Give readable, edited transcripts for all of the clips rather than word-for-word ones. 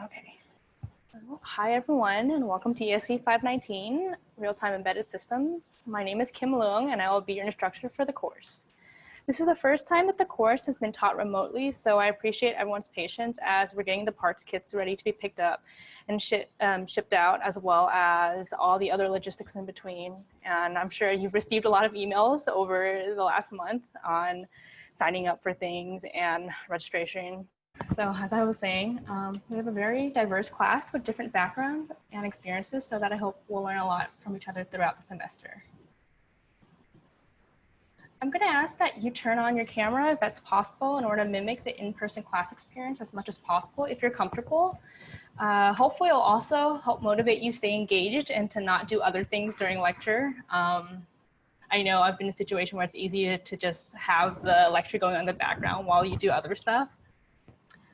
Okay. Hi, everyone, and welcome to ESC 519, Real-Time Embedded Systems. My name is Kim Leung, and I will be your instructor for the course. This is the first time that the course has been taught remotely, so I appreciate everyone's patience as we're getting the parts kits ready to be picked up and shipped out, as well as all the other logistics in between. And I'm sure you've received a lot of emails over the last month on signing up for things and registration. So as I was saying, we have a very diverse class with different backgrounds and experiences, so that I hope we'll learn a lot from each other throughout the semester. I'm going to ask that you turn on your camera if that's possible in order to mimic the in-person class experience as much as possible if you're comfortable. Hopefully it'll also help motivate you stay engaged and to not do other things during lecture. I know I've been in a situation where it's easy to just have the lecture going on in the background while you do other stuff.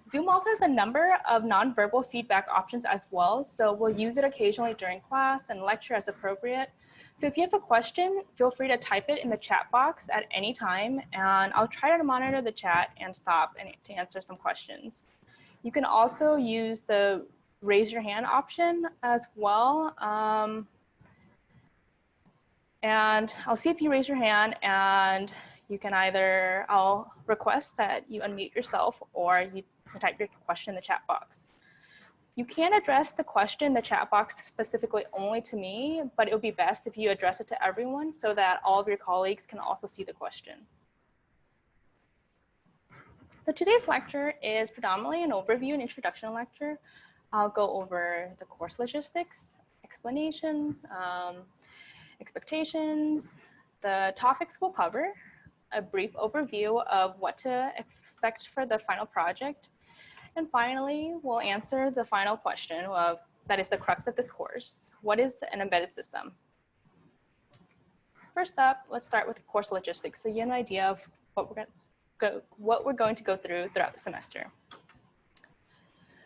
Zoom also has a number of nonverbal feedback options as well, so we'll use it occasionally during class and lecture as appropriate. So if you have a question, feel free to type it in the chat box at any time, and I'll try to monitor the chat and stop to answer some questions. You can also use the raise your hand option as well. And I'll see if you raise your hand, and you can either, I'll request that you unmute yourself or you type your question in the chat box. You can address the question in the chat box specifically only to me, but it would be best if you address it to everyone so that all of your colleagues can also see the question. So today's lecture is predominantly an overview and introduction lecture. I'll go over the course logistics, explanations, expectations, the topics we'll cover, a brief overview of what to expect for the final project, and finally, we'll answer the final question of, that is the crux of this course. What is an embedded system? First up, let's start with the course logistics so you have an idea of what we're going to go through throughout the semester.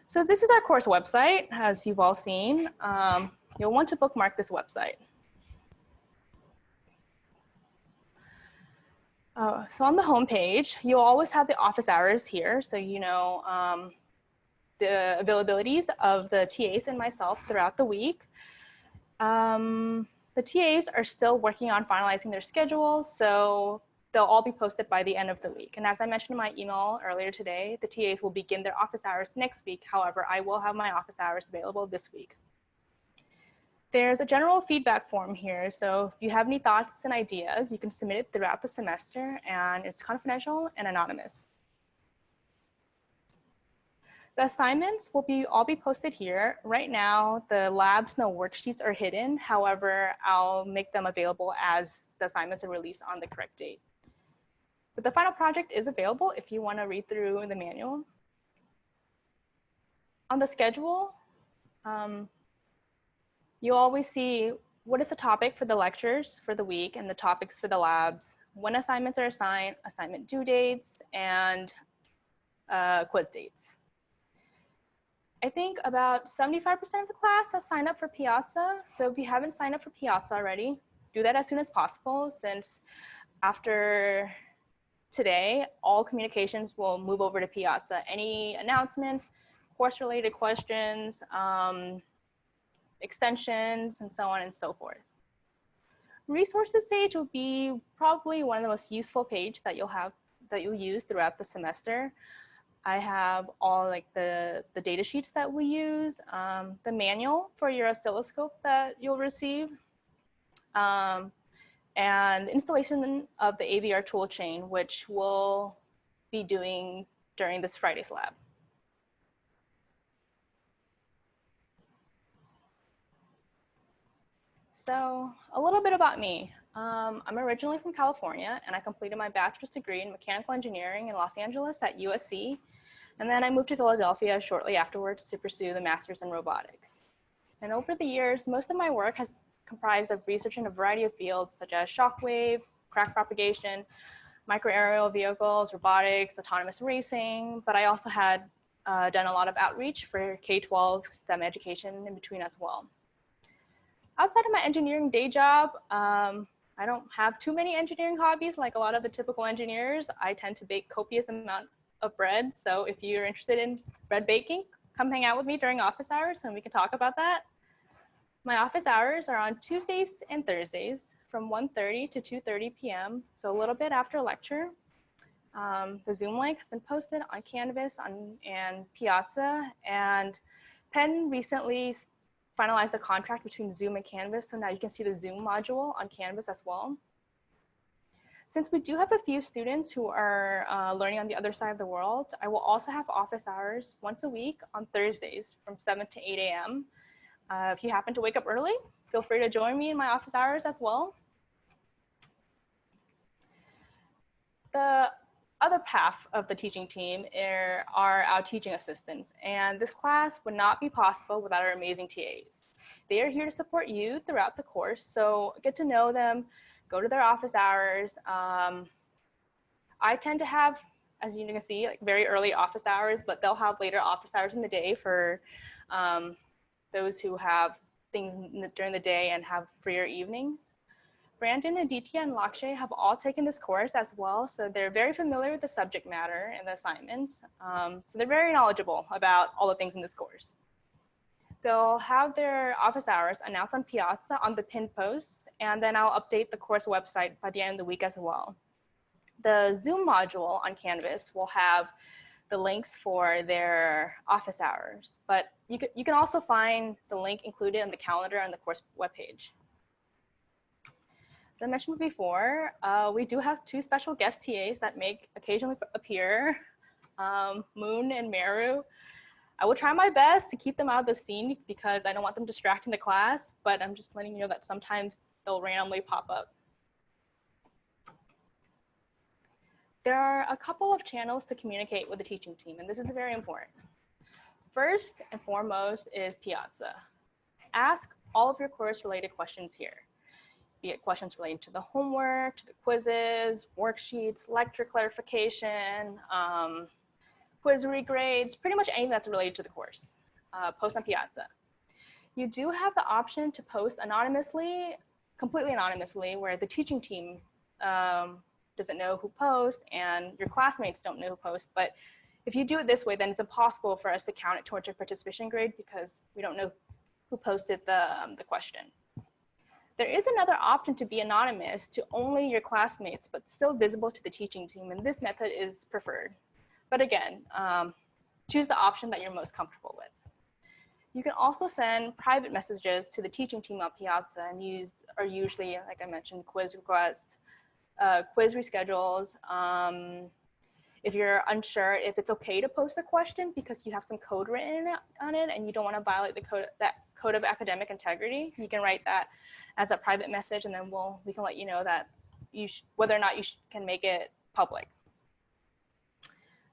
So this is our course website, as you've all seen. You'll want to bookmark this website. So on the home page, you'll always have the office hours here, so you know the availabilities of the TAs and myself throughout the week. The TAs are still working on finalizing their schedule, so they'll all be posted by the end of the week. And as I mentioned in my email earlier today, the TAs will begin their office hours next week. However, I will have my office hours available this week. There's a general feedback form here, so if you have any thoughts and ideas, you can submit it throughout the semester, and it's confidential and anonymous. The assignments will all be posted here. Right now, the labs and the worksheets are hidden. However, I'll make them available as the assignments are released on the correct date. But the final project is available if you want to read through the manual. On the schedule, you'll always see what is the topic for the lectures for the week and the topics for the labs, when assignments are assigned, assignment due dates, and quiz dates. I think about 75% of the class has signed up for Piazza. So if you haven't signed up for Piazza already, do that as soon as possible, since after today, all communications will move over to Piazza. Any announcements, course-related questions, extensions, and so on and so forth. Resources page will be probably one of the most useful pages that you'll use throughout the semester. I have all like the data sheets that we use, the manual for your oscilloscope that you'll receive, and installation of the AVR tool chain, which we'll be doing during this Friday's lab. So a little bit about me. I'm originally from California, and I completed my bachelor's degree in mechanical engineering in Los Angeles at USC. And then I moved to Philadelphia shortly afterwards to pursue the master's in robotics. And over the years, most of my work has comprised of research in a variety of fields, such as shockwave, crack propagation, microaerial vehicles, robotics, autonomous racing. But I also had done a lot of outreach for K-12 STEM education in between as well. Outside of my engineering day job, I don't have too many engineering hobbies like a lot of the typical engineers. I tend to bake copious amount of bread. So if you're interested in bread baking, come hang out with me during office hours and we can talk about that. My office hours are on Tuesdays and Thursdays from 1:30 to 2:30 p.m., so a little bit after lecture. The Zoom link has been posted on Canvas and Piazza, and Penn recently finalized the contract between Zoom and Canvas, so now you can see the Zoom module on Canvas as well. Since we do have a few students who are learning on the other side of the world, I will also have office hours once a week on Thursdays from 7 to 8 a.m. If you happen to wake up early, feel free to join me in my office hours as well. The other half of the teaching team are our teaching assistants, and this class would not be possible without our amazing TAs. They are here to support you throughout the course, so get to know them, go to their office hours. I tend to have, as you can see, like very early office hours, but they'll have later office hours in the day for those who have things during the day and have freer evenings. Brandon, Aditya, and Lakshay have all taken this course as well, so they're very familiar with the subject matter and the assignments. So they're very knowledgeable about all the things in this course. They'll have their office hours announced on Piazza on the pinned post, and then I'll update the course website by the end of the week as well. The Zoom module on Canvas will have the links for their office hours, but you can also find the link included in the calendar on the course webpage. As I mentioned before, we do have two special guest TAs that may occasionally appear, Moon and Meru. I will try my best to keep them out of the scene because I don't want them distracting the class, but I'm just letting you know that sometimes they'll randomly pop up. There are a couple of channels to communicate with the teaching team, and this is very important. First and foremost is Piazza. Ask all of your course-related questions here, be it questions related to the homework, to the quizzes, worksheets, lecture clarification, quiz regrades, pretty much anything that's related to the course. Post on Piazza. You do have the option to post anonymously, completely anonymously, where the teaching team doesn't know who posts and your classmates don't know who posts. But if you do it this way, then it's impossible for us to count it towards your participation grade because we don't know who posted the question. There is another option to be anonymous to only your classmates, but still visible to the teaching team, and this method is preferred. But again, choose the option that you're most comfortable with. You can also send private messages to the teaching team on Piazza, and these are usually, like I mentioned, quiz requests, quiz reschedules. If you're unsure if it's okay to post a question because you have some code written on it and you don't want to violate the code of academic integrity, you can write that as a private message, and then we can let you know that whether or not you can make it public.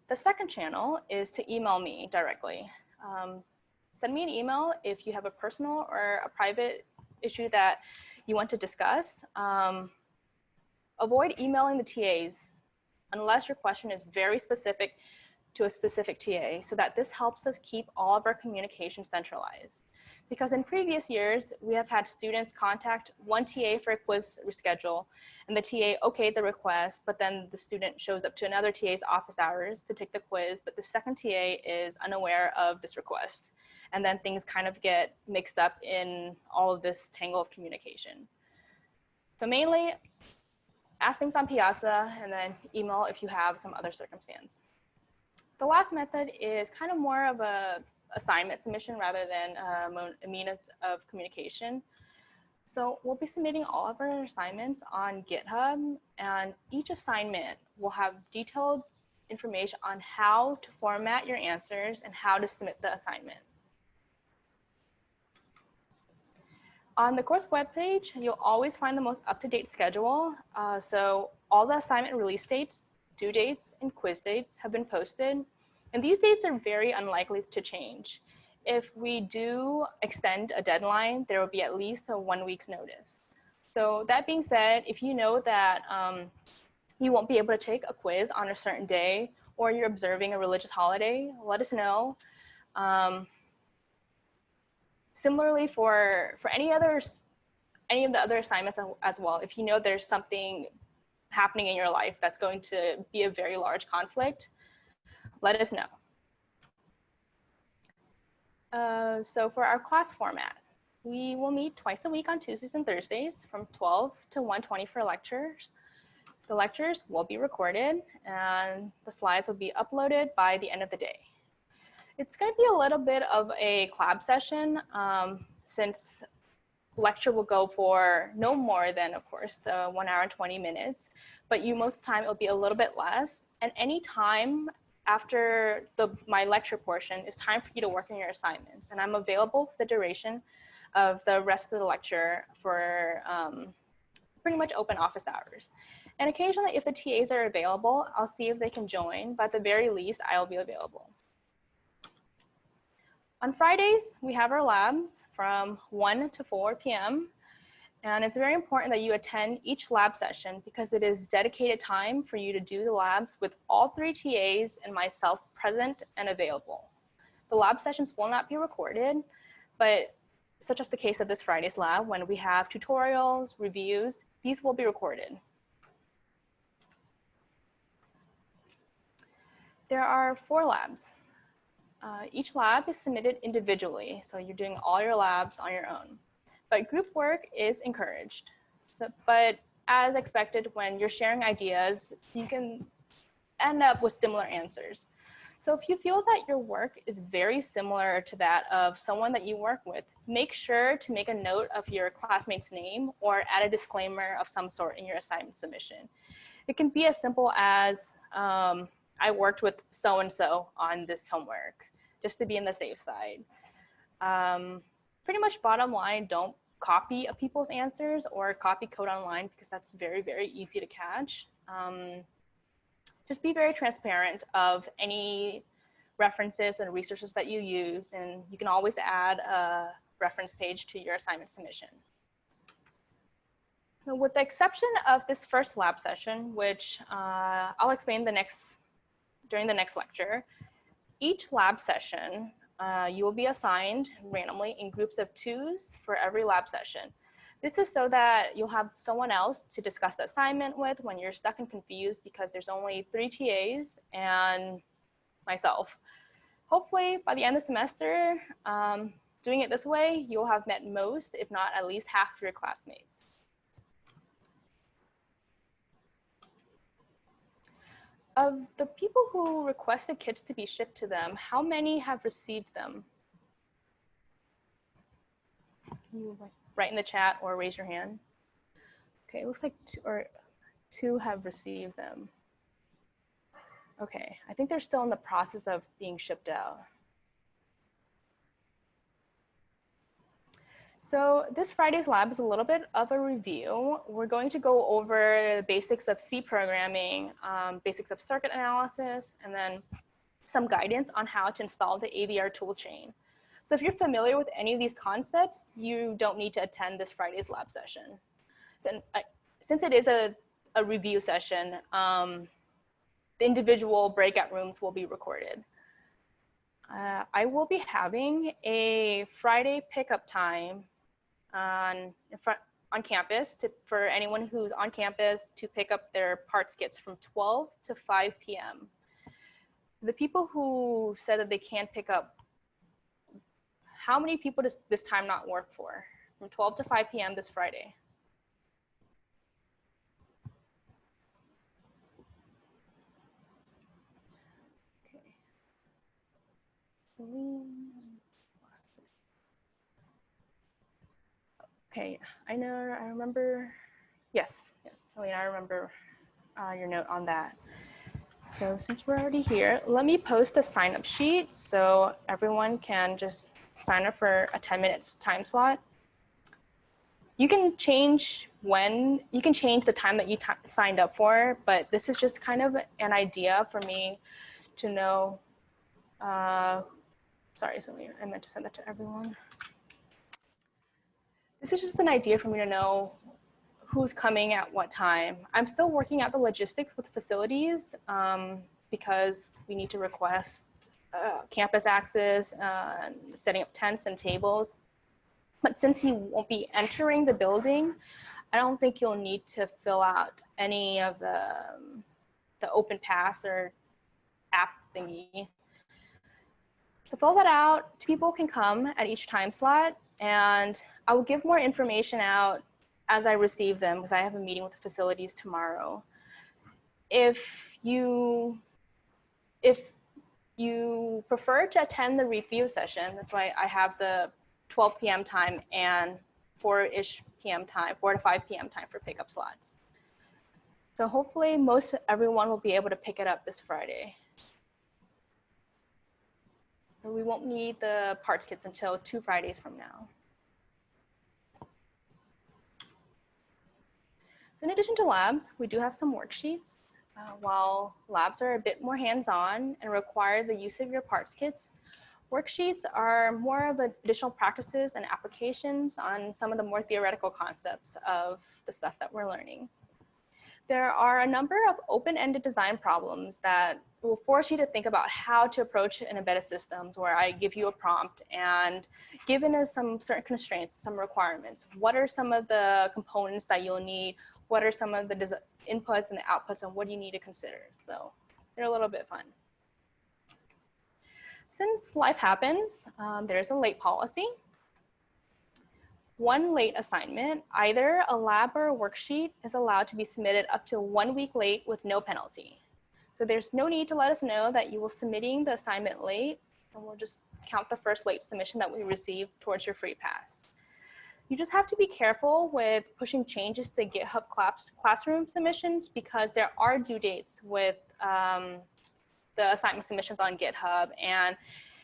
The second channel is to email me directly. Send me an email if you have a personal or a private issue that you want to discuss. Avoid emailing the TAs unless your question is very specific to a specific TA, so that this helps us keep all of our communication centralized. Because in previous years, we have had students contact one TA for a quiz reschedule, and the TA okayed the request, but then the student shows up to another TA's office hours to take the quiz, but the second TA is unaware of this request. And then things kind of get mixed up in all of this tangle of communication. So mainly, ask things on Piazza, and then email if you have some other circumstance. The last method is kind of more of a assignment submission rather than a means of communication. So we'll be submitting all of our assignments on GitHub, and each assignment will have detailed information on how to format your answers and how to submit the assignment. On the course webpage, you'll always find the most up-to-date schedule. So all the assignment release dates, due dates, and quiz dates have been posted. And these dates are very unlikely to change. If we do extend a deadline, there will be at least a 1 week's notice. So that being said, if you know that you won't be able to take a quiz on a certain day, or you're observing a religious holiday, let us know. Similarly, for any of the other assignments as well, if you know there's something happening in your life that's going to be a very large conflict, let us know. So for our class format, we will meet twice a week on Tuesdays and Thursdays from 12 to 1:20 for lectures. The lectures will be recorded and the slides will be uploaded by the end of the day. It's going to be a little bit of a collab session since lecture will go for no more than, of course, the 1 hour and 20 minutes, but most of the time it'll be a little bit less. And any time after my lecture portion is time for you to work on your assignments. And I'm available for the duration of the rest of the lecture for pretty much open office hours. And occasionally, if the TAs are available, I'll see if they can join, but at the very least, I'll be available. On Fridays, we have our labs from 1 to 4 p.m. And it's very important that you attend each lab session because it is dedicated time for you to do the labs with all 3 TAs and myself present and available. The lab sessions will not be recorded, but such as the case of this Friday's lab, when we have tutorials, reviews, these will be recorded. There are 4 labs. Each lab is submitted individually, so you're doing all your labs on your own. But group work is encouraged. But as expected, when you're sharing ideas, you can end up with similar answers. So if you feel that your work is very similar to that of someone that you work with, make sure to make a note of your classmate's name or add a disclaimer of some sort in your assignment submission. It can be as simple as, I worked with so-and-so on this homework, just to be on the safe side. Pretty much bottom line, don't copy people's answers or copy code online because that's very, very easy to catch. Just be very transparent of any references and resources that you use, and you can always add a reference page to your assignment submission. Now, with the exception of this first lab session, which I'll explain during the next lecture, each lab session, you will be assigned randomly in groups of 2s for every lab session. This is so that you'll have someone else to discuss the assignment with when you're stuck and confused because there's only 3 TAs and myself. Hopefully by the end of the semester, doing it this way, you'll have met most, if not at least half of your classmates. Of the people who requested kits to be shipped to them, how many have received them? Can you write in the chat or raise your hand? Okay, it looks like 2 have received them. Okay, I think they're still in the process of being shipped out. So this Friday's lab is a little bit of a review. We're going to go over the basics of C programming, basics of circuit analysis, and then some guidance on how to install the AVR toolchain. So if you're familiar with any of these concepts, you don't need to attend this Friday's lab session. So, since it is a review session, the individual breakout rooms will be recorded. I will be having a Friday pickup time on campus for anyone who's on campus to pick up their parts kits from 12 to 5 p.m. The people who said that they can't pick up, how many people does this time not work for? From 12 to 5 p.m. this Friday. Okay, I remember, yes, Selena, I remember your note on that. So since we're already here, let me post the sign up sheet so everyone can just sign up for a 10 minutes time slot. You can change the time that you signed up for, but this is just kind of an idea for me to know. Sorry, Selena, I meant to send that to everyone. This is just an idea for me to know who's coming at what time. I'm still working out the logistics with facilities because we need to request campus access, setting up tents and tables. But since you won't be entering the building, I don't think you'll need to fill out any of the open pass or app thingy. So fill that out. 2 people can come at each time slot, and I will give more information out as I receive them because I have a meeting with the facilities tomorrow. If you prefer to attend the review session, that's why I have the 12 p.m. time and 4-ish p.m. time, 4 to 5 p.m. time for pickup slots. So hopefully most everyone will be able to pick it up this Friday. We won't need the parts kits until 2 Fridays from now. So in addition to labs, we do have some worksheets. While labs are a bit more hands-on and require the use of your parts kits, worksheets are more of additional practices and applications on some of the more theoretical concepts of the stuff that we're learning. There are a number of open-ended design problems that will force you to think about how to approach an embedded systems, where I give you a prompt and given us some certain constraints, some requirements. What are some of the components that you'll need? What are some of the inputs and the outputs, and what do you need to consider? So they're a little bit fun. Since life happens, there's a late policy. One late assignment, either a lab or a worksheet, is allowed to be submitted up to 1 week late with no penalty. So there's no need to let us know that you will submitting the assignment late, and we'll just count the first late submission that we receive towards your free pass. You just have to be careful with pushing changes to GitHub Classroom submissions because there are due dates with the assignment submissions on GitHub, and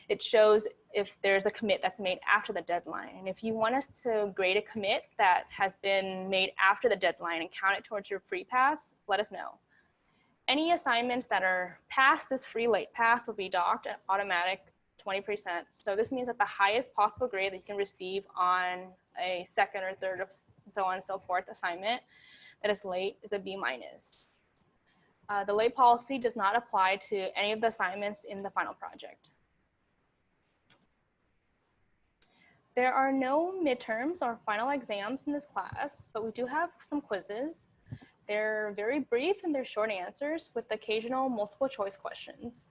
it shows if there's a commit that's made after the deadline. And if you want us to grade a commit that has been made after the deadline and count it towards your free pass, let us know. Any assignments that are past this free late pass will be docked at automatic 20%. So this means that the highest possible grade that you can receive on a second or third, and so on and so forth assignment that is late is a B-. The late policy does not apply to any of the assignments in the final project. There are no midterms or final exams in this class, but we do have some quizzes. They're very brief and they're short answers with occasional multiple choice questions.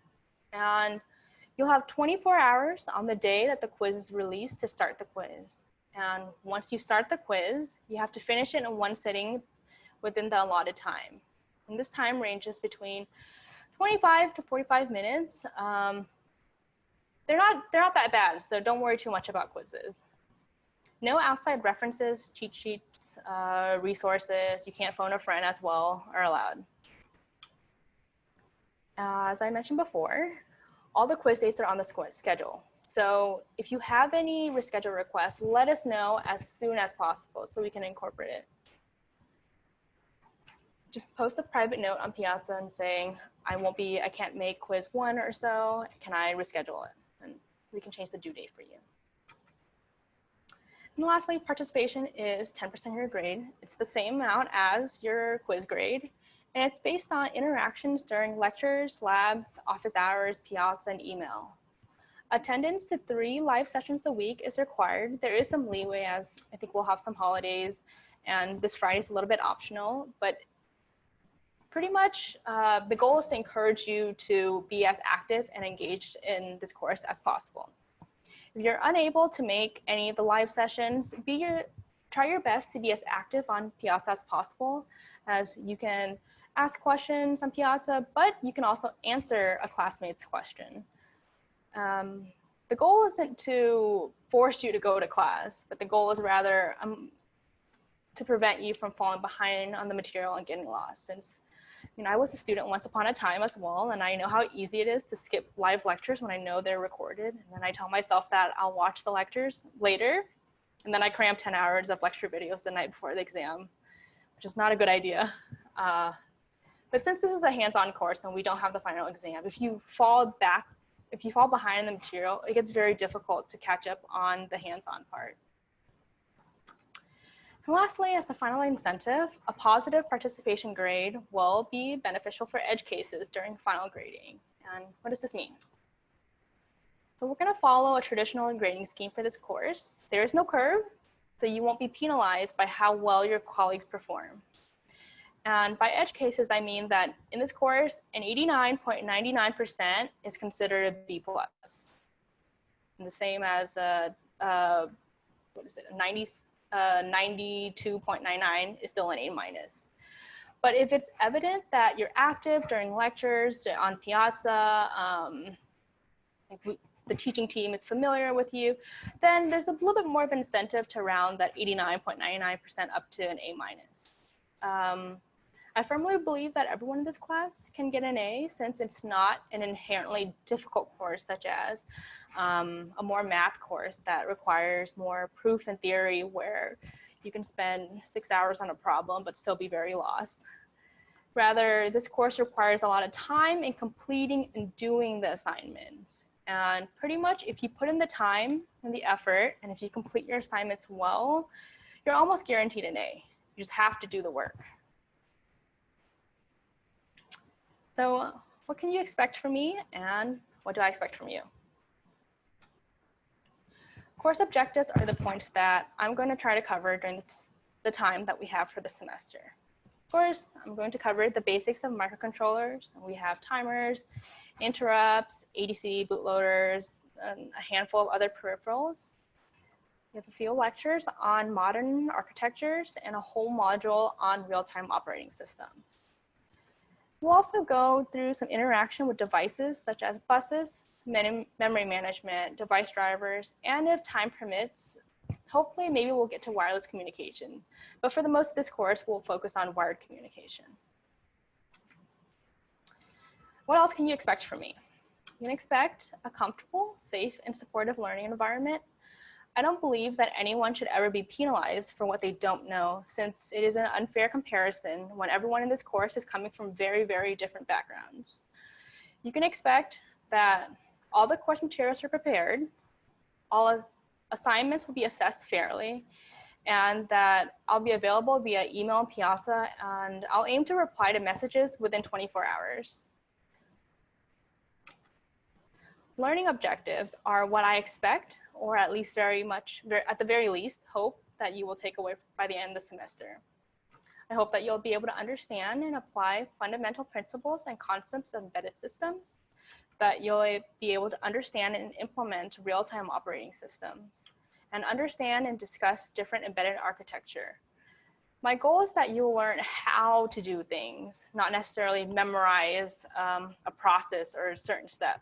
And you'll have 24 hours on the day that the quiz is released to start the quiz. And once you start the quiz, you have to finish it in one sitting within the allotted time. And this time ranges between 25 to 45 minutes. They're not that bad, so don't worry too much about quizzes. No outside references, cheat sheets, resources, you can't phone a friend as well, are allowed. As I mentioned before, all the quiz dates are on the schedule. So if you have any reschedule requests, let us know as soon as possible so we can incorporate it. Just post a private note on Piazza and saying, I can't make quiz 1 or so, can I reschedule it? And we can change the due date for you. And lastly, participation is 10% of your grade. It's the same amount as your quiz grade, and it's based on interactions during lectures, labs, office hours, Piazza, and email. Attendance to 3 live sessions a week is required. There is some leeway as I think we'll have some holidays, and this Friday is a little bit optional, but pretty much the goal is to encourage you to be as active and engaged in this course as possible. If you're unable to make any of the live sessions, try your best to be as active on Piazza as possible, as you can ask questions on Piazza, but you can also answer a classmate's question. The goal isn't to force you to go to class, but the goal is rather to prevent you from falling behind on the material and getting lost. Since I was a student once upon a time as well, and I know how easy it is to skip live lectures when I know they're recorded. And then I tell myself that I'll watch the lectures later, and then I cram 10 hours of lecture videos the night before the exam, which is not a good idea. But since this is a hands-on course and we don't have the final exam, if you fall behind in the material, it gets very difficult to catch up on the hands-on part. And lastly, as a final incentive, a positive participation grade will be beneficial for edge cases during final grading. And what does this mean? So we're going to follow a traditional grading scheme for this course. There is no curve, so you won't be penalized by how well your colleagues perform. And by edge cases, I mean that in this course, an 89.99% is considered a B+. and the same as what is it, 92.99 is still an A minus. But if it's evident that you're active during lectures, on Piazza, the teaching team is familiar with you, then there's a little bit more of an incentive to round that 89.99% up to an A minus. I firmly believe that everyone in this class can get an A, since it's not an inherently difficult course, such as a more math course that requires more proof and theory, where you can spend 6 hours on a problem but still be very lost. Rather, this course requires a lot of time in completing and doing the assignments. And pretty much if you put in the time and the effort, and if you complete your assignments well, you're almost guaranteed an A. You just have to do the work. So what can you expect from me, and what do I expect from you? Course objectives are the points that I'm going to try to cover during the time that we have for the semester. First, I'm going to cover the basics of microcontrollers. We have timers, interrupts, ADC, bootloaders, and a handful of other peripherals. We have a few lectures on modern architectures and a whole module on real-time operating systems. We'll also go through some interaction with devices such as buses, memory management, device drivers, and if time permits, hopefully maybe we'll get to wireless communication. But for the most of this course, we'll focus on wired communication. What else can you expect from me? You can expect a comfortable, safe, and supportive learning environment. I don't believe that anyone should ever be penalized for what they don't know, since it is an unfair comparison when everyone in this course is coming from very, very different backgrounds. You can expect that all the course materials are prepared, all assignments will be assessed fairly, and that I'll be available via email and Piazza, and I'll aim to reply to messages within 24 hours. Learning objectives are what I expect, or at least at the very least, hope that you will take away by the end of the semester. I hope that you'll be able to understand and apply fundamental principles and concepts of embedded systems, that you'll be able to understand and implement real-time operating systems, and understand and discuss different embedded architecture. My goal is that you'll learn how to do things, not necessarily memorize a process or a certain step.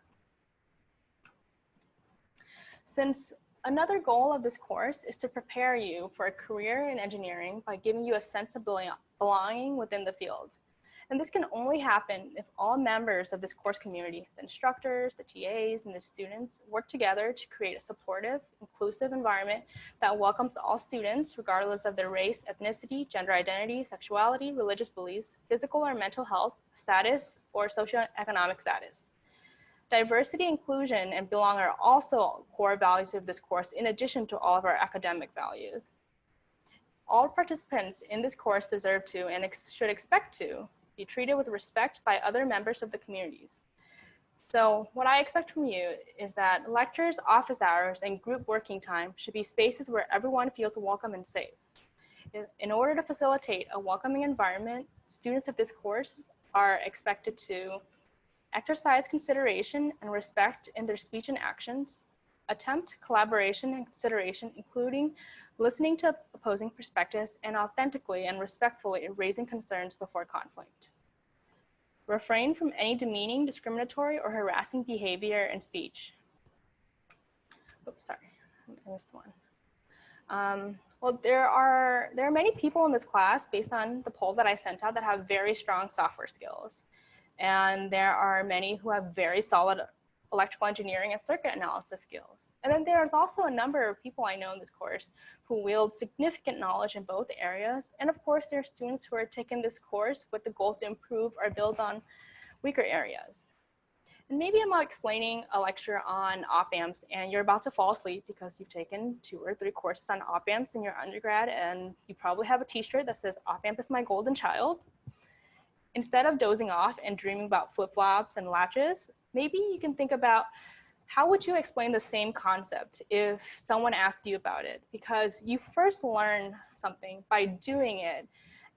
Since another goal of this course is to prepare you for a career in engineering by giving you a sense of belonging within the field. And this can only happen if all members of this course community, the instructors, the TAs, and the students, work together to create a supportive, inclusive environment that welcomes all students, regardless of their race, ethnicity, gender identity, sexuality, religious beliefs, physical or mental health, status, or socioeconomic status. Diversity, inclusion, and belonging are also core values of this course, in addition to all of our academic values. All participants in this course deserve to and should expect to be treated with respect by other members of the communities. So what I expect from you is that lectures, office hours, and group working time should be spaces where everyone feels welcome and safe. In order to facilitate a welcoming environment, students of this course are expected to exercise consideration and respect in their speech and actions, attempt collaboration and consideration, including listening to opposing perspectives and authentically and respectfully raising concerns before conflict. Refrain from any demeaning, discriminatory, or harassing behavior and speech. Oops, sorry, I missed one. Well, there are many people in this class, based on the poll that I sent out, that have very strong software skills. And there are many who have very solid electrical engineering and circuit analysis skills. And then there's also a number of people I know in this course who wield significant knowledge in both areas. And of course, there are students who are taking this course with the goal to improve or build on weaker areas. And maybe I'm explaining a lecture on op-amps and you're about to fall asleep because you've taken 2 or 3 courses on op-amps in your undergrad, and you probably have a t-shirt that says op-amp is my golden child. Instead of dozing off and dreaming about flip-flops and latches, maybe you can think about how would you explain the same concept if someone asked you about it? Because you first learn something by doing it,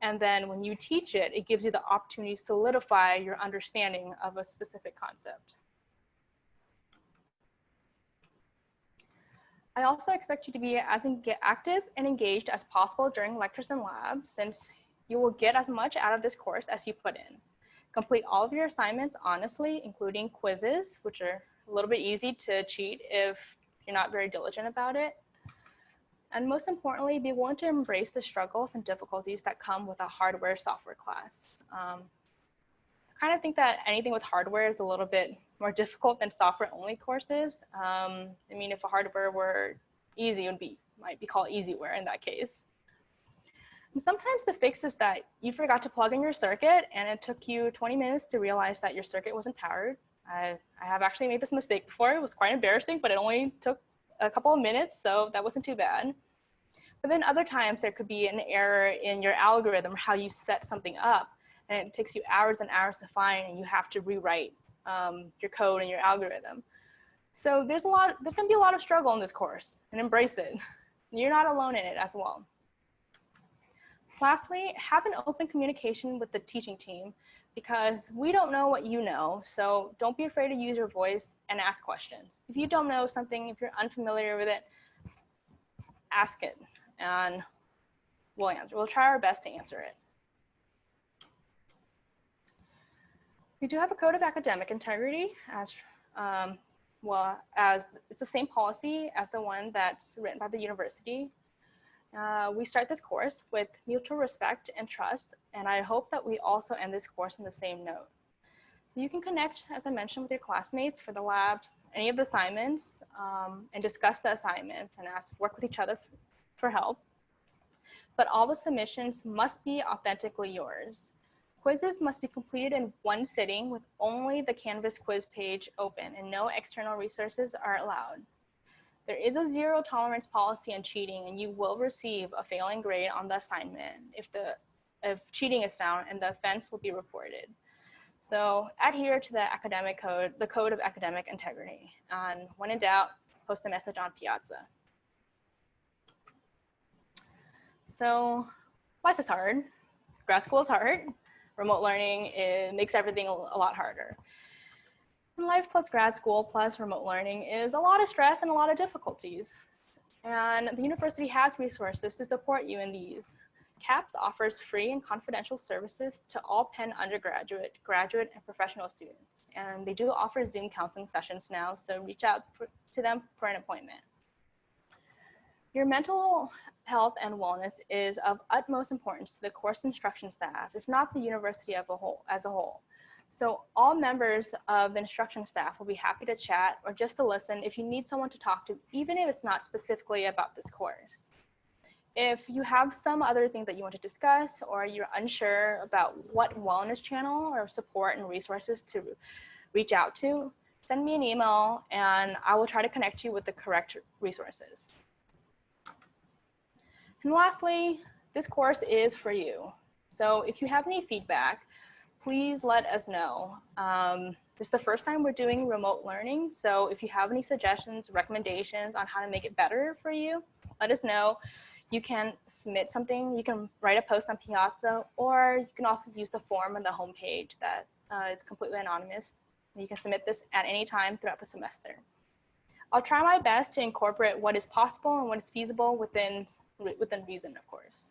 and then when you teach it, it gives you the opportunity to solidify your understanding of a specific concept. I also expect you to be as active and engaged as possible during lectures and labs, since you will get as much out of this course as you put in. Complete all of your assignments honestly, including quizzes, which are a little bit easy to cheat if you're not very diligent about it. And most importantly, be willing to embrace the struggles and difficulties that come with a hardware software class. I kind of think that anything with hardware is a little bit more difficult than software-only courses. I mean, if a hardware were easy, it might be called easyware in that case. And sometimes the fix is that you forgot to plug in your circuit and it took you 20 minutes to realize that your circuit wasn't powered. I have actually made this mistake before. It was quite embarrassing, but it only took a couple of minutes, so that wasn't too bad. But then other times there could be an error in your algorithm, how you set something up, and it takes you hours and hours to find, and you have to rewrite your code and your algorithm. So there's gonna be a lot of struggle in this course, and embrace it. You're not alone in it as well. Lastly, have an open communication with the teaching team, because we don't know what you know, so don't be afraid to use your voice and ask questions. If you don't know something, if you're unfamiliar with it, ask it, and we'll answer. We'll try our best to answer it. We do have a code of academic integrity, as it's the same policy as the one that's written by the university. We start this course with mutual respect and trust, and I hope that we also end this course on the same note. So you can connect, as I mentioned, with your classmates for the labs, any of the assignments, and discuss the assignments and work with each other for help. But all the submissions must be authentically yours. Quizzes must be completed in one sitting with only the Canvas quiz page open, and no external resources are allowed. There is a zero tolerance policy on cheating, and you will receive a failing grade on the assignment if cheating is found, and the offense will be reported. So adhere to the academic code, the code of academic integrity. And when in doubt, post a message on Piazza. So life is hard. Grad school is hard. Remote learning makes everything a lot harder. And life plus grad school plus remote learning is a lot of stress and a lot of difficulties. And the university has resources to support you in these. CAPS offers free and confidential services to all Penn undergraduate, graduate, and professional students. And they do offer Zoom counseling sessions now, so reach out to them for an appointment. Your mental health and wellness is of utmost importance to the course instruction staff, if not the university as a whole. So all members of the instruction staff will be happy to chat or just to listen if you need someone to talk to, even if it's not specifically about this course. If you have some other thing that you want to discuss, or you're unsure about what wellness channel or support and resources to reach out to, send me an email and I will try to connect you with the correct resources. And lastly, this course is for you. So if you have any feedback, please let us know. This is the first time we're doing remote learning, so if you have any suggestions, recommendations on how to make it better for you, let us know. You can submit something, you can write a post on Piazza, or you can also use the form on the homepage that is completely anonymous. You can submit this at any time throughout the semester. I'll try my best to incorporate what is possible and what is feasible within reason, of course.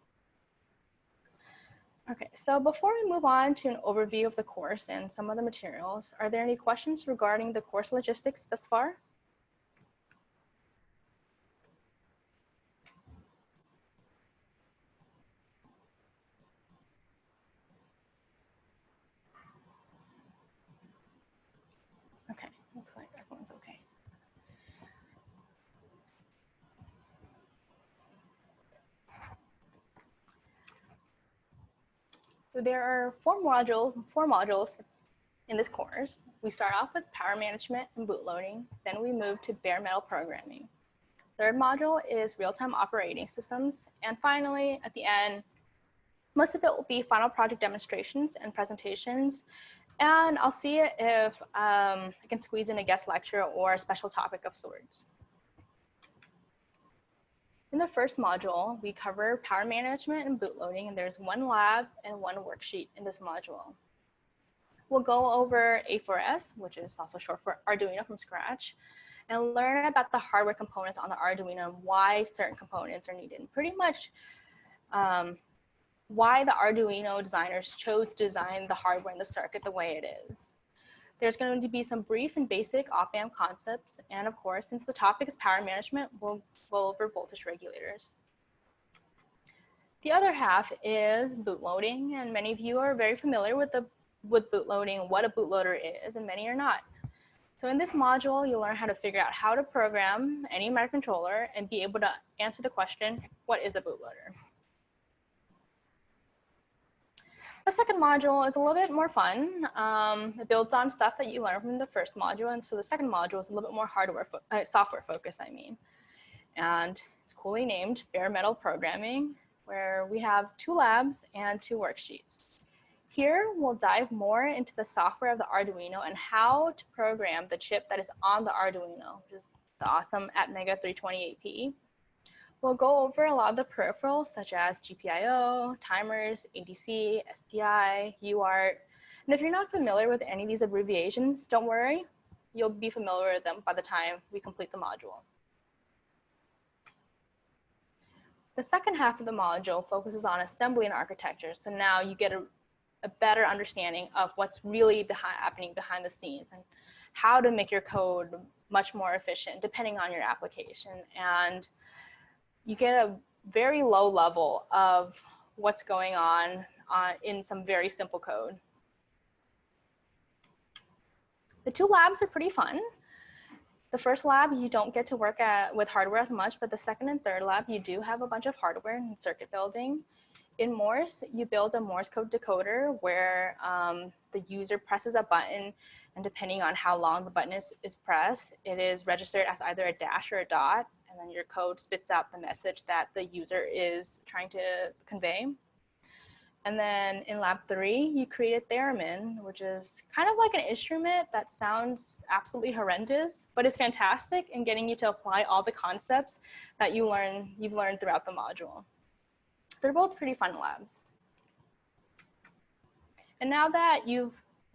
Okay, so before we move on to an overview of the course and some of the materials, are there any questions regarding the course logistics thus far? Okay, looks like everyone's okay. So there are four modules in this course. We start off with power management and bootloading, then we move to bare metal programming. Third module is real-time operating systems, and finally, at the end, most of it will be final project demonstrations and presentations, and I'll see if I can squeeze in a guest lecture or a special topic of sorts. In the first module, we cover power management and bootloading, and there's one lab and one worksheet in this module. We'll go over A4S, which is also short for Arduino from scratch, and learn about the hardware components on the Arduino and why certain components are needed. Pretty much why the Arduino designers chose to design the hardware and the circuit the way it is. There's going to be some brief and basic op-amp concepts, and of course, since the topic is power management, we'll go over voltage regulators. The other half is bootloading, and many of you are very familiar with bootloading, what a bootloader is, and many are not. So in this module, you'll learn how to figure out how to program any microcontroller and be able to answer the question, what is a bootloader? The second module is a little bit more fun. It builds on stuff that you learned from the first module, and so the second module is a little bit more software focused, and it's coolly named Bare Metal Programming, where we have 2 labs and 2 worksheets. Here, we'll dive more into the software of the Arduino and how to program the chip that is on the Arduino, which is the awesome Atmega 328P. We'll go over a lot of the peripherals such as GPIO, timers, ADC, SPI, UART. And if you're not familiar with any of these abbreviations, don't worry, you'll be familiar with them by the time we complete the module. The second half of the module focuses on assembly and architecture. So now you get a better understanding of what's really happening behind the scenes and how to make your code much more efficient depending on your application. And you get a very low level of what's going on in some very simple code. The 2 labs are pretty fun. The first lab, you don't get to work with hardware as much, but the second and third lab, you do have a bunch of hardware and circuit building. In Morse, you build a Morse code decoder where the user presses a button, and depending on how long the button is pressed, it is registered as either a dash or a dot, and then your code spits out the message that the user is trying to convey. And then in lab 3, you create a theremin, which is kind of like an instrument that sounds absolutely horrendous, but is fantastic in getting you to apply all the concepts that you've learned throughout the module. They're both pretty fun labs. And now that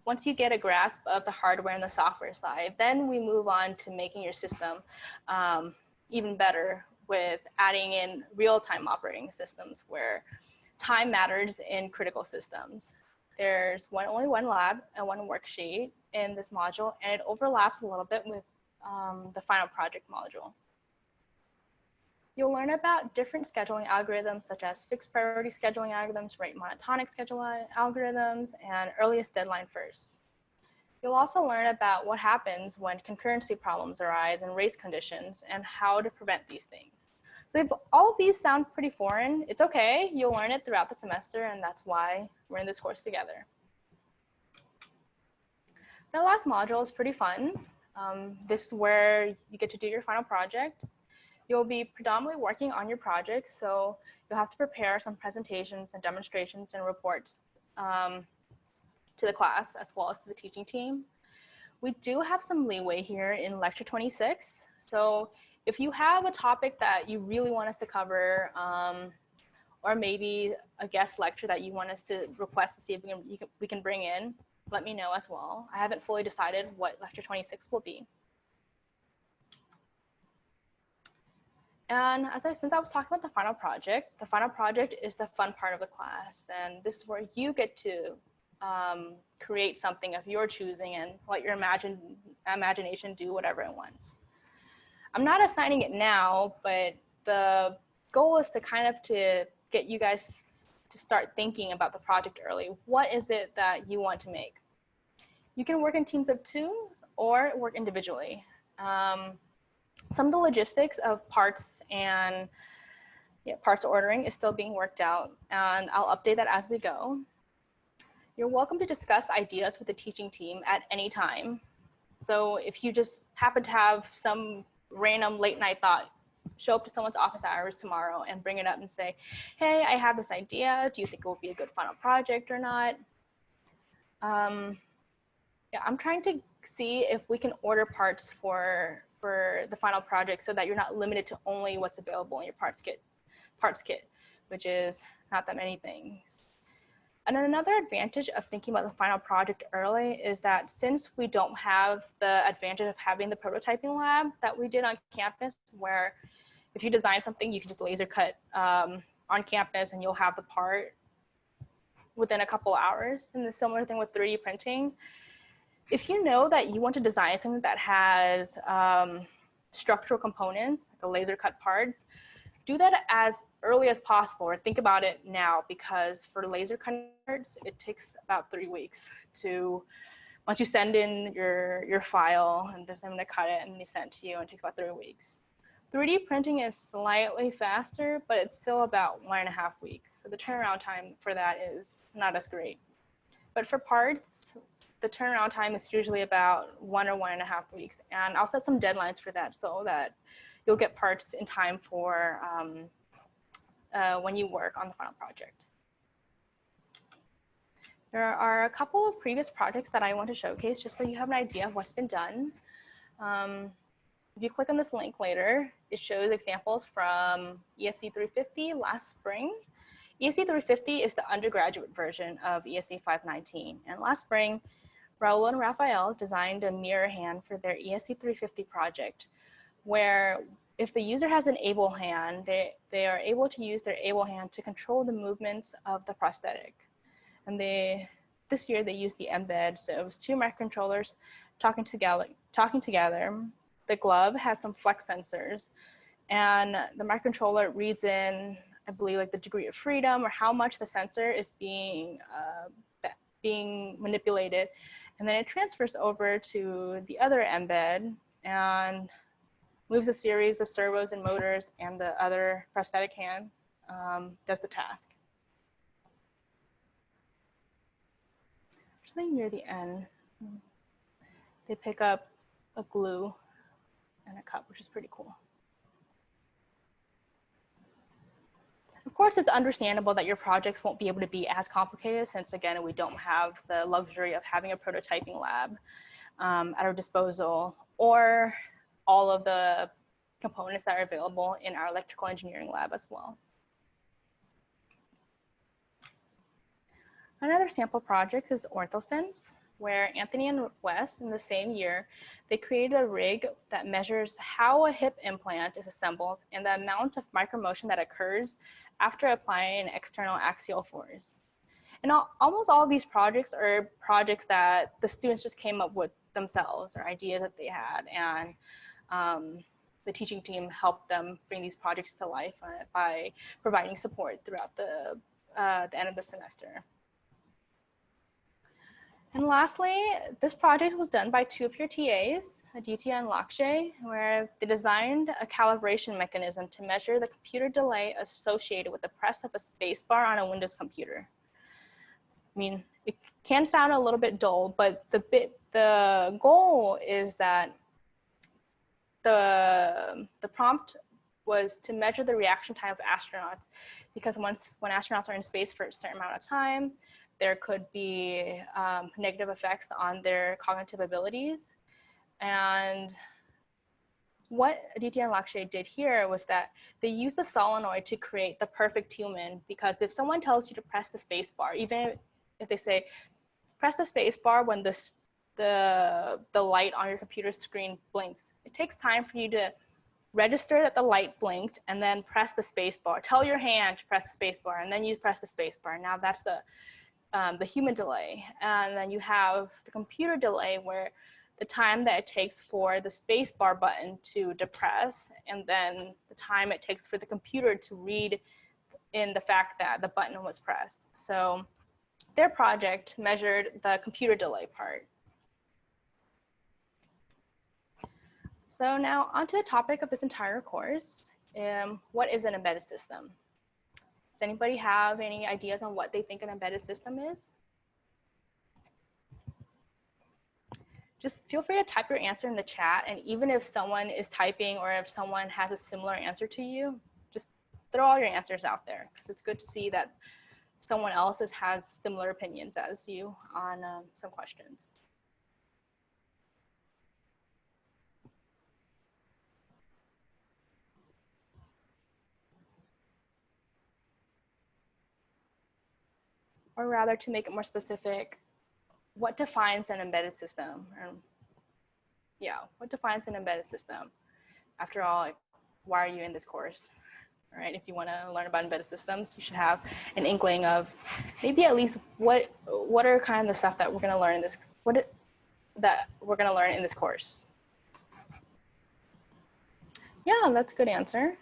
once you get a grasp of the hardware and the software side, then we move on to making your system even better with adding in real-time operating systems where time matters in critical systems. There's only one lab and 1 worksheet in this module, and it overlaps a little bit with the final project module. You'll learn about different scheduling algorithms such as fixed priority scheduling algorithms, rate monotonic scheduling algorithms, and earliest deadline first. You'll also learn about what happens when concurrency problems arise and race conditions and how to prevent these things. So if all of these sound pretty foreign, it's okay. You'll learn it throughout the semester, and that's why we're in this course together. The last module is pretty fun. This is where you get to do your final project. You'll be predominantly working on your project, so you'll have to prepare some presentations and demonstrations and reports to the class as well as to the teaching team. We do have some leeway here in lecture 26. So if you have a topic that you really want us to cover, or maybe a guest lecture that you want us to request to see if we can bring in, let me know as well. I haven't fully decided what lecture 26 will be. And since I was talking about the final project is the fun part of the class. And this is where you get to create something of your choosing and let your imagination do whatever it wants. I'm not assigning it now, but the goal is to to get you guys to start thinking about the project early. What is it that you want to make? You can work in teams of 2 or work individually. Some of the logistics of parts and parts ordering is still being worked out, and I'll update that as we go. You're welcome to discuss ideas with the teaching team at any time. So if you just happen to have some random late night thought, show up to someone's office hours tomorrow and bring it up and say, hey, I have this idea. Do you think it will be a good final project or not? Yeah, I'm trying to see if we can order parts for the final project so that you're not limited to only what's available in your parts kit, which is not that many things. And another advantage of thinking about the final project early is that since we don't have the advantage of having the prototyping lab that we did on campus, where if you design something, you can just laser cut on campus and you'll have the part within a couple hours. And the similar thing with 3D printing. If you know that you want to design something that has structural components, like a laser cut parts, do that as early as possible, or think about it now, because for laser cutting parts, it takes about 3 weeks to, once you send in your file and they're going to cut it and they send it to you, and it takes about 3 weeks. 3D printing is slightly faster, but it's still about 1.5 weeks. So the turnaround time for that is not as great. But for parts, the turnaround time is usually about 1 or 1.5 weeks. And I'll set some deadlines for that so that you'll get parts in time for when you work on the final project. There are a couple of previous projects that I want to showcase just so you have an idea of what's been done. If you click on this link later, it shows examples from ESC 350 last spring. ESC 350 is the undergraduate version of ESC 519. And last spring, Raul and Raphael designed a mirror hand for their ESC 350 project, where if the user has an able hand, they are able to use their able hand to control the movements of the prosthetic. And this year they used the embed, so it was 2 microcontrollers talking together. The glove has some flex sensors, and the microcontroller reads in, I believe, like the degree of freedom or how much the sensor is being manipulated. And then it transfers over to the other embed and moves a series of servos and motors, and the other prosthetic hand does the task. Actually, near the end, they pick up a glue and a cup, which is pretty cool. Of course, it's understandable that your projects won't be able to be as complicated since, again, we don't have the luxury of having a prototyping lab at our disposal, or all of the components that are available in our electrical engineering lab as well. Another sample project is OrthoSense, where Anthony and Wes, in the same year, they created a rig that measures how a hip implant is assembled and the amount of micromotion that occurs after applying an external axial force. And almost all of these projects are projects that the students just came up with themselves, or ideas that they had, and the teaching team helped them bring these projects to life by providing support throughout the end of the semester. And lastly, this project was done by 2 of your TAs, Aditya and Lakshay, where they designed a calibration mechanism to measure the computer delay associated with the press of a spacebar on a Windows computer. I mean, it can sound a little bit dull, but the goal is that the prompt was to measure the reaction time of astronauts, because when astronauts are in space for a certain amount of time, there could be negative effects on their cognitive abilities. And what Aditya and Lakshay did here was that they used the solenoid to create the perfect human, because if someone tells you to press the space bar, even if they say, press the space bar when the light on your computer screen blinks, it takes time for you to register that the light blinked and then press the space bar. Tell your hand to press the space bar, and then you press the space bar. Now that's the human delay. And then you have the computer delay, where the time that it takes for the space bar button to depress, and then the time it takes for the computer to read in the fact that the button was pressed. So their project measured the computer delay part. So now onto the topic of this entire course. What is an embedded system? Does anybody have any ideas on what they think an embedded system is? Just feel free to type your answer in the chat, and even if someone is typing or if someone has a similar answer to you, just throw all your answers out there, because it's good to see that someone else has similar opinions as you on some questions. or rather to make it more specific, what defines an embedded system? Yeah, what defines an embedded system? After all, like, why are you in this course? All right, if you want to learn about embedded systems, you should have an inkling of maybe at least what are kind of the stuff that we're going to learn in this course. Yeah, that's a good answer.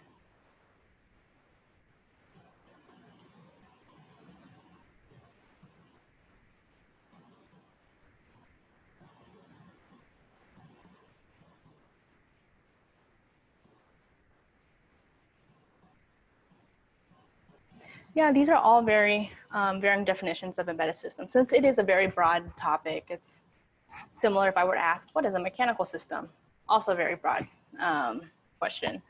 Yeah, these are all very varying definitions of embedded systems. Since it is a very broad topic, it's similar if I were to ask, what is a mechanical system? Also a very broad question.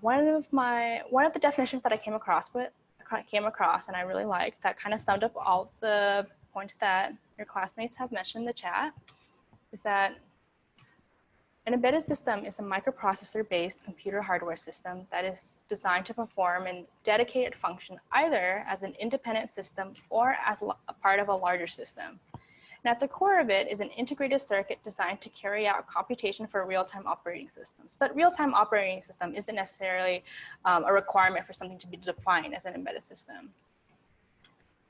One of the definitions that I came across and I really liked that kind of summed up all the points that your classmates have mentioned in the chat is that an embedded system is a microprocessor-based computer hardware system that is designed to perform a dedicated function either as an independent system or as a part of a larger system. And at the core of it is an integrated circuit designed to carry out computation for real-time operating systems. But real-time operating system isn't necessarily a requirement for something to be defined as an embedded system.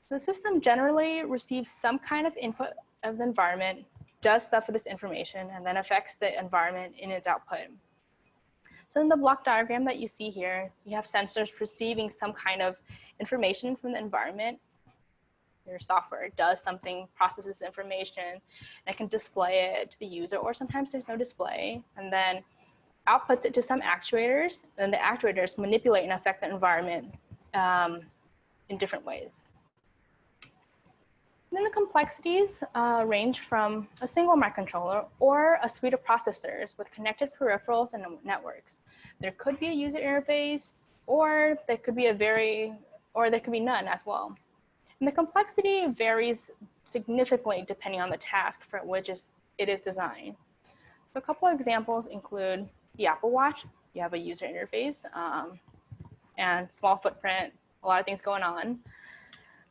The system generally receives some kind of input of the environment, does stuff with this information, and then affects the environment in its output. So in the block diagram that you see here, you have sensors receiving some kind of information from the environment. Your software does something, processes information, and it can display it to the user, or sometimes there's no display, and then outputs it to some actuators, and the actuators manipulate and affect the environment in different ways. And then the complexities range from a single microcontroller or a suite of processors with connected peripherals and networks. There could be a user interface, or there could be none as well. And the complexity varies significantly depending on the task for which it is designed. So a couple of examples include the Apple Watch. You have a user interface and small footprint, a lot of things going on.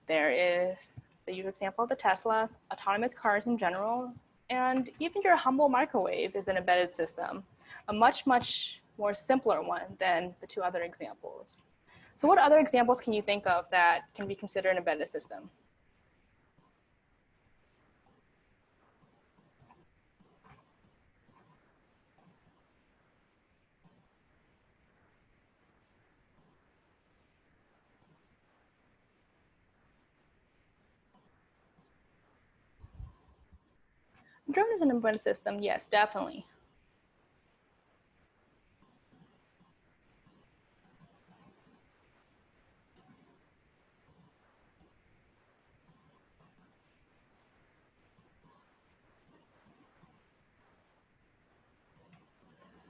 There is the user example of the Teslas, autonomous cars in general, and even your humble microwave is an embedded system, a much, much more simpler one than the two other examples. So what other examples can you think of that can be considered an embedded system? A drone is an embedded system, yes, definitely.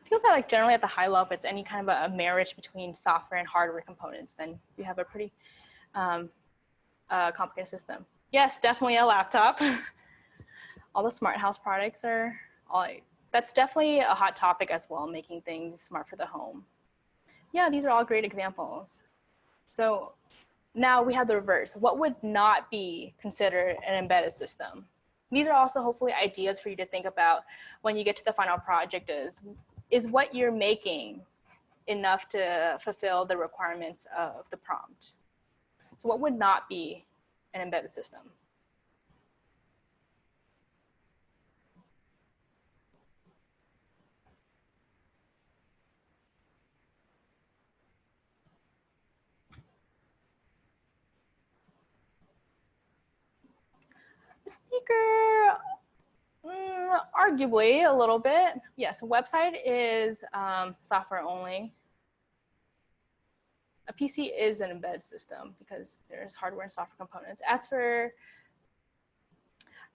I feel that like generally at the high level, if it's any kind of a marriage between software and hardware components, then you have a pretty complicated system. Yes, definitely a laptop. All the smart house products are that's definitely a hot topic as well, making things smart for the home. Yeah, these are all great examples. So now we have the reverse. What would not be considered an embedded system? These are also hopefully ideas for you to think about when you get to the final project is what you're making enough to fulfill the requirements of the prompt? So what would not be an embedded system? A speaker, arguably a little bit. Yes, a website is software only. A PC is an embedded system because there's hardware and software components. As for,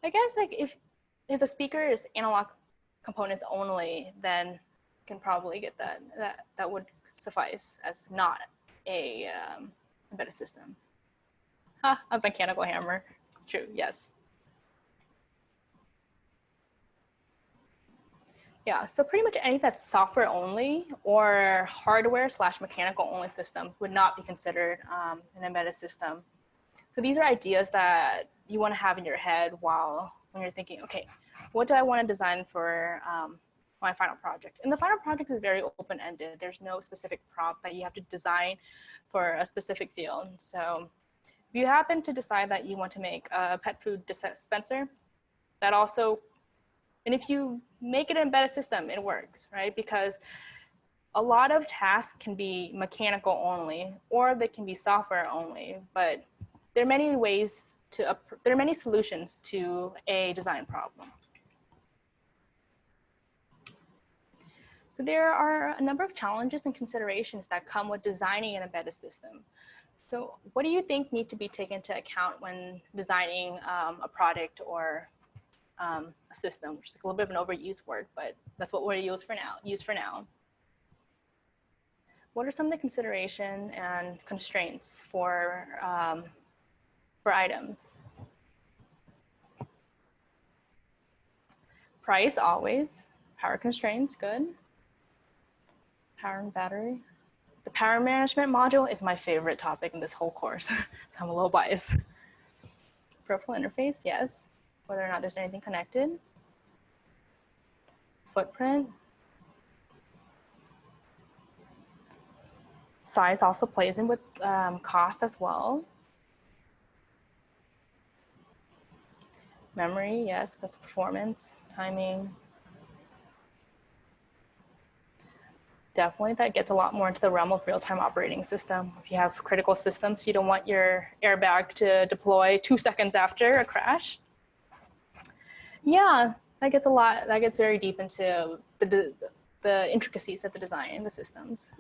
I guess like if the speaker is analog components only, then you can probably get that would suffice as not a embedded system. A mechanical hammer, true, yes. Yeah, so pretty much any that's software only or hardware / mechanical only system would not be considered an embedded system. So these are ideas that you want to have in your head when you're thinking, okay, what do I want to design for my final project? And the final project is very open-ended. There's no specific prompt that you have to design for a specific field. So if you happen to decide that you want to make a pet food dispenser, that also, and if you make it an embedded system, it works, right? Because a lot of tasks can be mechanical only, or they can be software only, but there are many ways there are many solutions to a design problem. So there are a number of challenges and considerations that come with designing an embedded system. So what do you think need to be taken into account when designing a product or a system, which is a little bit of an overused word, but that's what we're used for now. What are some of the consideration and constraints for items? Price, always. Power constraints, good. Power and battery. The power management module is my favorite topic in this whole course, so I'm a little biased. Peripheral interface, yes. Whether or not there's anything connected. Footprint. Size also plays in with cost as well. Memory, yes, that's performance, timing. Definitely, that gets a lot more into the realm of real-time operating system. If you have critical systems, you don't want your airbag to deploy 2 seconds after a crash. Yeah, that gets very deep into the intricacies of the design and the systems.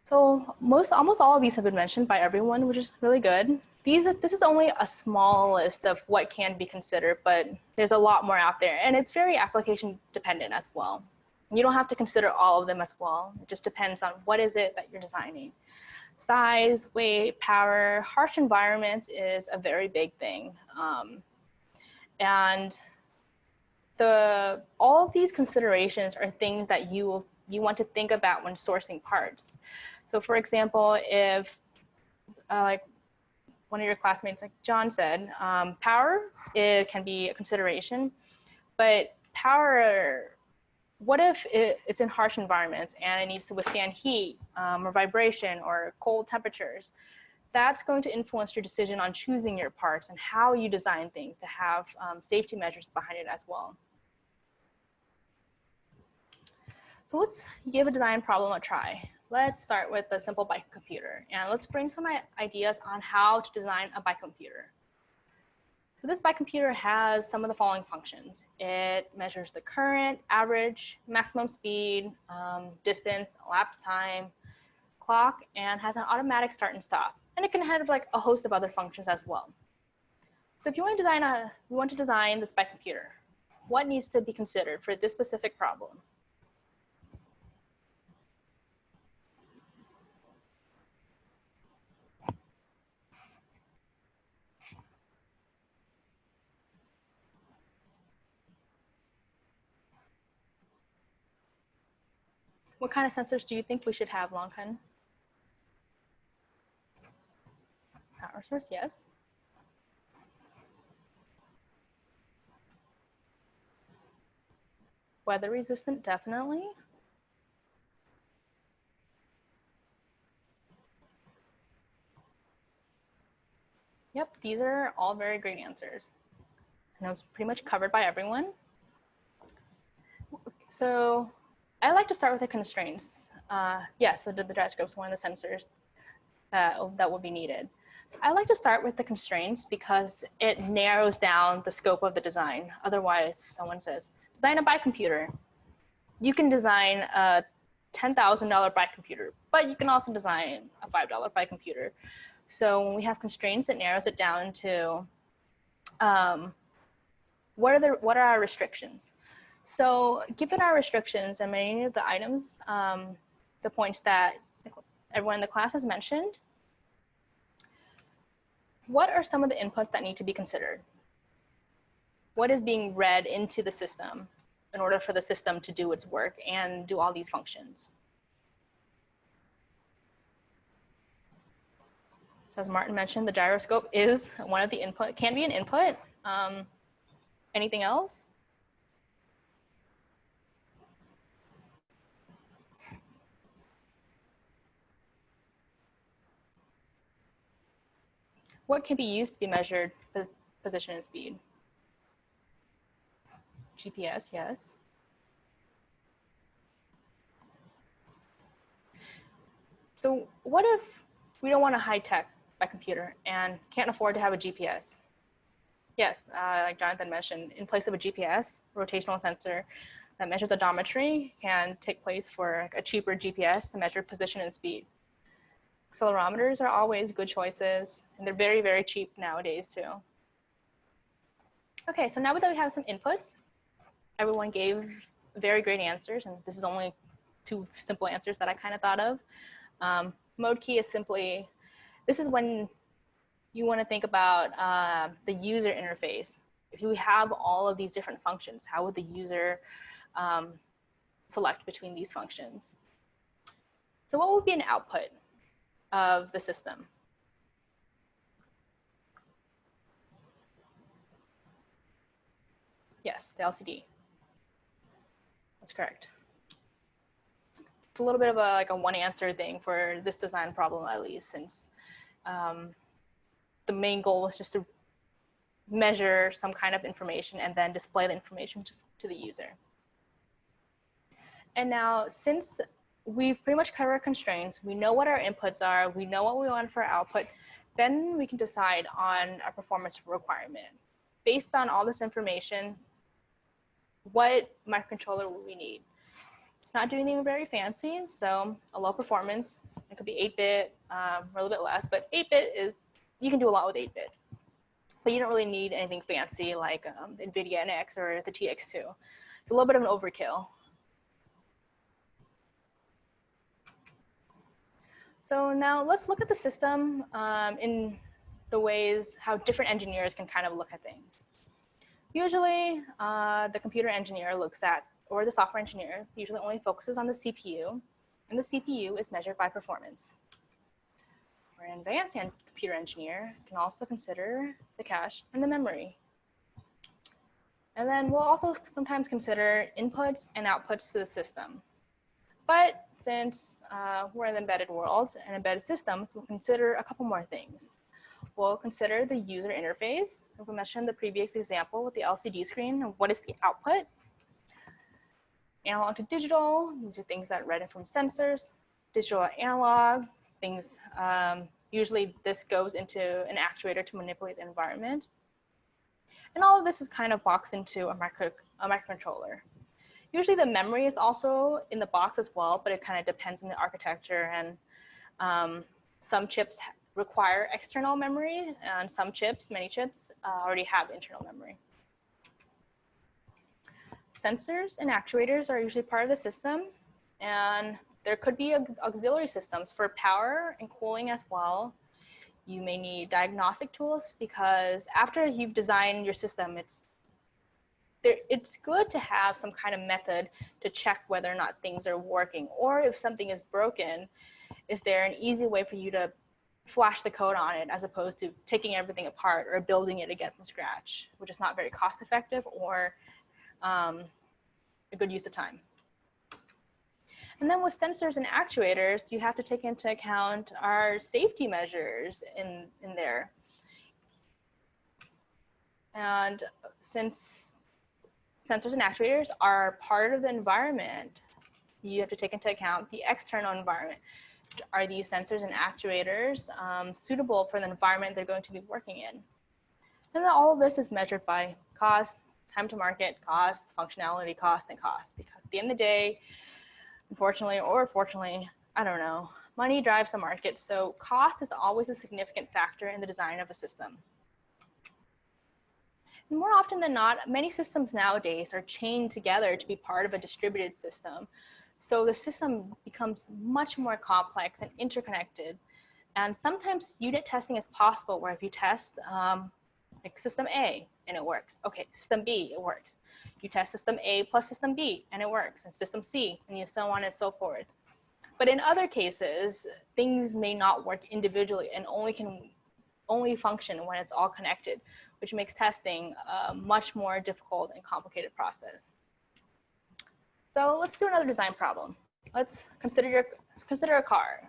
So almost all of these have been mentioned by everyone, which is really good. This is only a small list of what can be considered, but there's a lot more out there, and it's very application dependent as well. You don't have to consider all of them as well. It just depends on what is it that you're designing. Size, weight, power, harsh environment is a very big thing. And all of these considerations are things that you want to think about when sourcing parts. So for example, if like one of your classmates, like John said, power can be a consideration, but power, what if it's in harsh environments and it needs to withstand heat or vibration or cold temperatures? That's going to influence your decision on choosing your parts and how you design things to have safety measures behind it as well. So let's give a design problem a try. Let's start with a simple bike computer, and let's bring some ideas on how to design a bike computer. So this bike computer has some of the following functions. It measures the current, average, maximum speed, distance, lap time, clock, and has an automatic start and stop. And it can have like a host of other functions as well. So if you want to design this bike computer, what needs to be considered for this specific problem? What kind of sensors do you think we should have, Longhan? Power source, yes. Weather resistant, definitely. Yep, these are all very great answers. And it was pretty much covered by everyone. So I like to start with the constraints. Yes, so the gyroscope is one of the sensors that will be needed. So I like to start with the constraints because it narrows down the scope of the design. Otherwise, if someone says, design a bike computer, you can design a $10,000 bike computer, but you can also design a $5 bike computer. So when we have constraints, it narrows it down to what are our restrictions. So given our restrictions and many of the items, the points that everyone in the class has mentioned, what are some of the inputs that need to be considered? What is being read into the system in order for the system to do its work and do all these functions? So as Martin mentioned, the gyroscope is one of the input, can be an input. Anything else? What can be used to be measured position and speed? GPS, yes. So what if we don't want a high-tech by computer and can't afford to have a GPS? Yes, like Jonathan mentioned, in place of a GPS, rotational sensor that measures odometry can take place for a cheaper GPS to measure position and speed. Accelerometers are always good choices, and they're very, very cheap nowadays too. Okay, so now that we have some inputs, everyone gave very great answers, and this is only 2 simple answers that I kind of thought of. Mode key is simply, this is when you want to think about the user interface. If you have all of these different functions, how would the user select between these functions? So what would be an output of the system? Yes, the LCD. That's correct. It's a little bit of like a one answer thing for this design problem, at least, since the main goal was just to measure some kind of information and then display the information to the user. And now, since we've pretty much covered our constraints, we know what our inputs are, we know what we want for our output, then we can decide on our performance requirement. Based on all this information, what microcontroller will we need? It's not doing anything very fancy, so a low performance, it could be 8-bit, or a little bit less, but 8-bit is, you can do a lot with 8-bit. But you don't really need anything fancy like the NVIDIA NX or the TX2. It's a little bit of an overkill. So now let's look at the system in the ways how different engineers can kind of look at things. Usually, the computer engineer looks at, or the software engineer usually only focuses on the CPU, and the CPU is measured by performance. Or an advanced computer engineer can also consider the cache and the memory. And then we'll also sometimes consider inputs and outputs to the system. But since we're in the embedded world and embedded systems, we'll consider a couple more things. We'll consider the user interface. We mentioned the previous example with the LCD screen. What is the output? Analog to digital, these are things that read in from sensors. Digital to analog, things, usually this goes into an actuator to manipulate the environment. And all of this is kind of boxed into a microcontroller. Usually the memory is also in the box as well, but it kind of depends on the architecture, and some chips require external memory, and some chips, many chips, already have internal memory. Sensors and actuators are usually part of the system, and there could be auxiliary systems for power and cooling as well. You may need diagnostic tools because after you've designed your system, it's good to have some kind of method to check whether or not things are working, or if something is broken, is there an easy way for you to flash the code on it as opposed to taking everything apart or building it again from scratch, which is not very cost effective or a good use of time. And then with sensors and actuators, you have to take into account our safety measures in there. And since sensors and actuators are part of the environment, you have to take into account the external environment. Are these sensors and actuators suitable for the environment they're going to be working in? And then all of this is measured by cost, time to market, cost, functionality, cost, and cost. Because at the end of the day, unfortunately or fortunately, I don't know, money drives the market. So cost is always a significant factor in the design of a system. And more often than not, many systems nowadays are chained together to be part of a distributed system. So the system becomes much more complex and interconnected. And sometimes unit testing is possible where if you test like system A and it works, okay, system B, it works. You test system A plus system B and it works, and system C, and so on and so forth. But in other cases, things may not work individually and only function when it's all connected, which makes testing a much more difficult and complicated process. So let's do another design problem. Let's consider a car.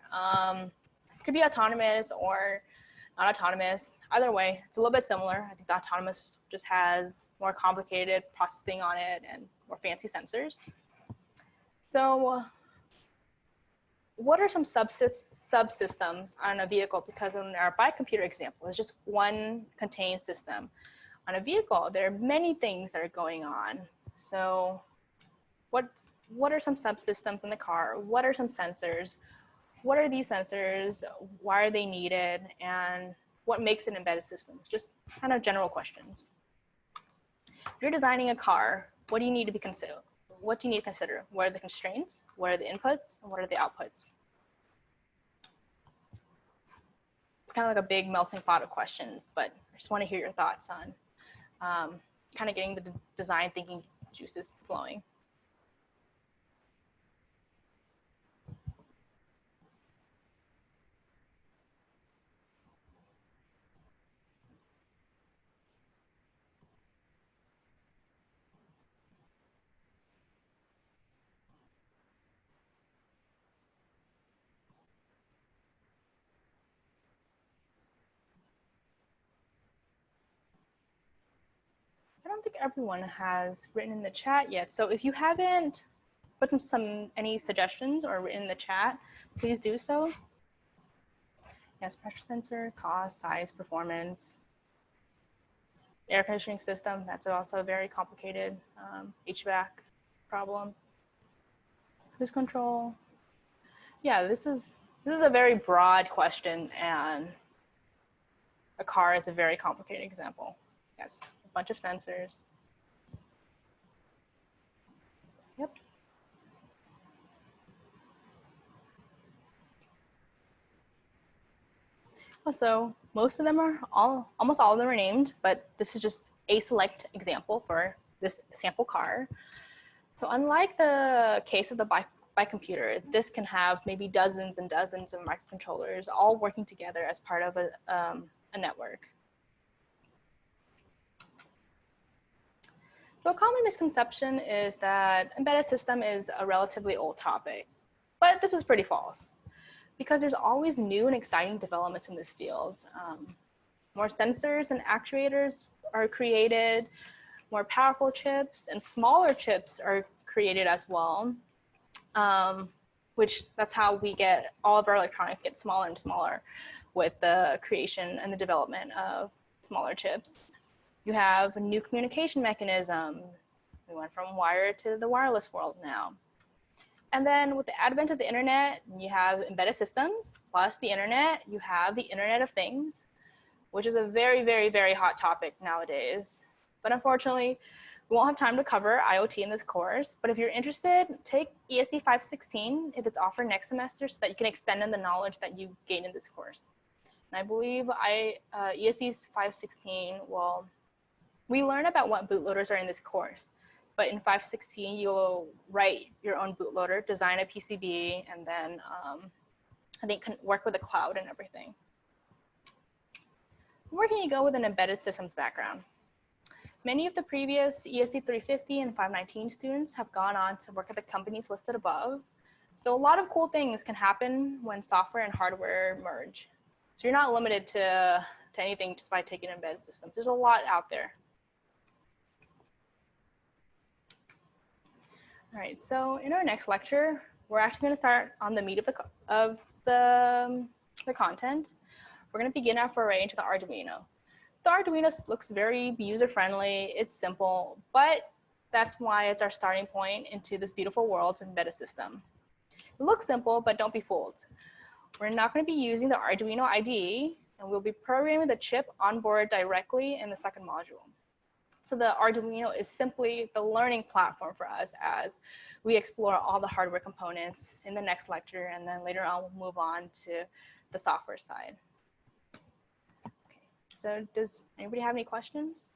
It could be autonomous or not autonomous. Either way, it's a little bit similar. I think the autonomous just has more complicated processing on it and more fancy sensors. So what are some subsystems on a vehicle? Because in our bike computer example, it's just one contained system. On a vehicle, there are many things that are going on. So what are some subsystems in the car? What are some sensors? What are these sensors? Why are they needed? And what makes an embedded system? Just kind of general questions. If you're designing a car, what do you need to consider? What do you need to consider? What are the constraints? What are the inputs? And what are the outputs? It's kind of like a big melting pot of questions, but I just want to hear your thoughts on kind of getting the design thinking juices flowing. I don't think everyone has written in the chat yet. So if you haven't put any suggestions or written in the chat, please do so. Yes, pressure sensor, cost, size, performance. Air conditioning system, that's also a very complicated HVAC problem. Cruise control. Yeah, this is a very broad question, and a car is a very complicated example. Yes, a bunch of sensors. Yep. Also, most of them are almost all of them are named, but this is just a select example for this sample car. So unlike the case of the bike computer, this can have maybe dozens and dozens of microcontrollers all working together as part of a network. So a common misconception is that embedded system is a relatively old topic, but this is pretty false because there's always new and exciting developments in this field. More sensors and actuators are created, more powerful chips and smaller chips are created as well, which that's how we get all of our electronics get smaller and smaller with the creation and the development of smaller chips. You have a new communication mechanism. We went from wired to the wireless world now. And then with the advent of the internet, you have embedded systems, plus the internet, you have the Internet of Things, which is a very, very, very hot topic nowadays. But unfortunately, we won't have time to cover IoT in this course, but if you're interested, take ESE 516 if it's offered next semester so that you can extend on the knowledge that you gain in this course. And I believe ESE 516 we learn about what bootloaders are in this course, but in 516, you'll write your own bootloader, design a PCB, and then I think work with the cloud and everything. Where can you go with an embedded systems background? Many of the previous ESE 350 and 519 students have gone on to work at the companies listed above. So a lot of cool things can happen when software and hardware merge. So you're not limited to anything just by taking embedded systems. There's a lot out there. All right, so in our next lecture, we're actually going to start on the meat of the content. We're going to begin our foray into the Arduino. The Arduino looks very user-friendly, it's simple, but that's why it's our starting point into this beautiful world of embedded system. It looks simple, but don't be fooled. We're not going to be using the Arduino IDE, and we'll be programming the chip on board directly in the second module. So the Arduino is simply the learning platform for us as we explore all the hardware components in the next lecture, and then later on we'll move on to the software side. Okay. So does anybody have any questions?